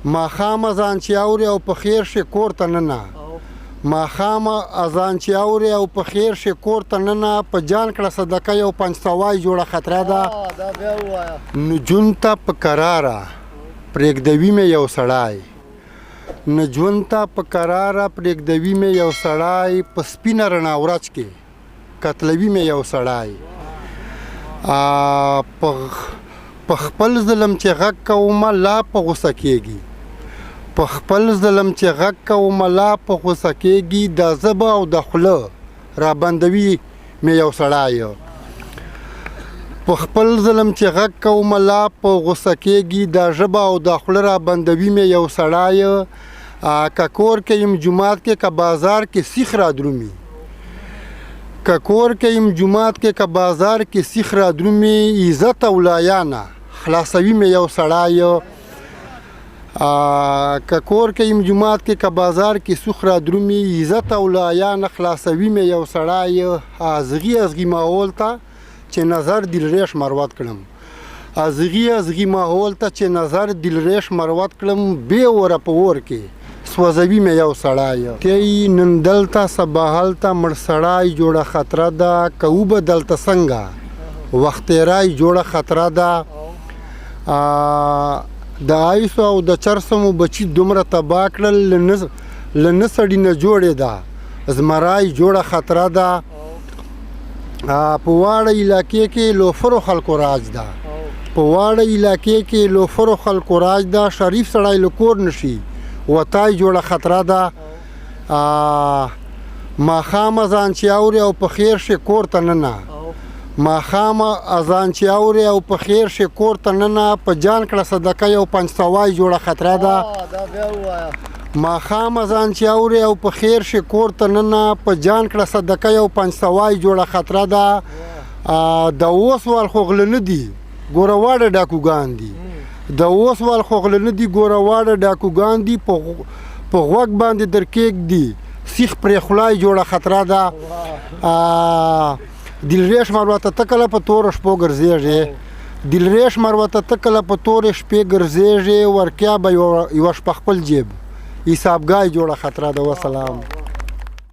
ماښام اذان چې اوري او په خیر شي کور ته ننه ماښام اذان چې اوري او په خیر شي کور ته ننه په جان کړه صدقه یو 500 جوړه خطره ده نجون ته په کراره پرېږدوي مې یو سړی نجون ته په کراره پرېږدوي مې یو سړی په سپینه رڼا ورځ کې قتلوي مې یو سړی په خپل ظلم چې غږ کومه لا په غوسه کېږي په خپل ظلم چې غږ کومه لا په غوسه کېږي د ژبه او د خوله رابندوي مې یو سړی په خپل ظلم چې غږ کومه لا په غوسه کېږي د ژبه او د خوله رابندوي مې یو سړی که کور کې یم جومات کې که بازار کې سیخ را درومي که کور کې یم جومات کې که بازار کې سیخ را درومي عزت او لایانه خلاصوي مې یو سړی که کور کې یم جومات کې که بازار کې سیخ را درومي عزت او لایانه خلاصوي مې یو سړی ازغي ماحول ته چې نظر دلریش مروت کړم ازغي ماحول ته چې نظر دلریش مروت کړم بې وره په اور کې سوځوي مې یو سړی تی نن دلته سبا هلته مړ سړی جوړه خطره ده که وبه دلته څنګه وخت تېری جوړه خطره ده د آیسو او د چرسو مو بچي دومره تباه کړل له نه سړي نه جوړې ده زمری جوړه خطره ده په واړه علاقې کې لوفرو خلکو راج ده په واړه علاقې کې لوفرو خلکو راج ده شریف سړی له کور نشي وتای جوړه خطره ده ماښام اذان چې اوري او په خیر شي کور ته ننه ماښام اذان چې اوري او په خیر شي کور ته ننه په جان کړه صدقه یو 500 جوړه خطره ده ماښام اذان چې اوري او په خیر شي کور ته ننه په جان کړه صدقه یو 500 جوړه خطره ده د اوس وال خو غله نه دي ګوره واړه ډاکوګان دي د اوس وال خو غله نه دي ګوره واړه ډاکوګان دي په غوږ باندې در کېږدي سیخ پرې خولای جوړه خطره ده دلریش مروته ته کله په توره شپو ګرځېږې دلریش مروته ته کله په تورې شپې ګرځېږې ورکیا به یوه شپه خپل جیب حسابګاه جوړه خطره ده وسلام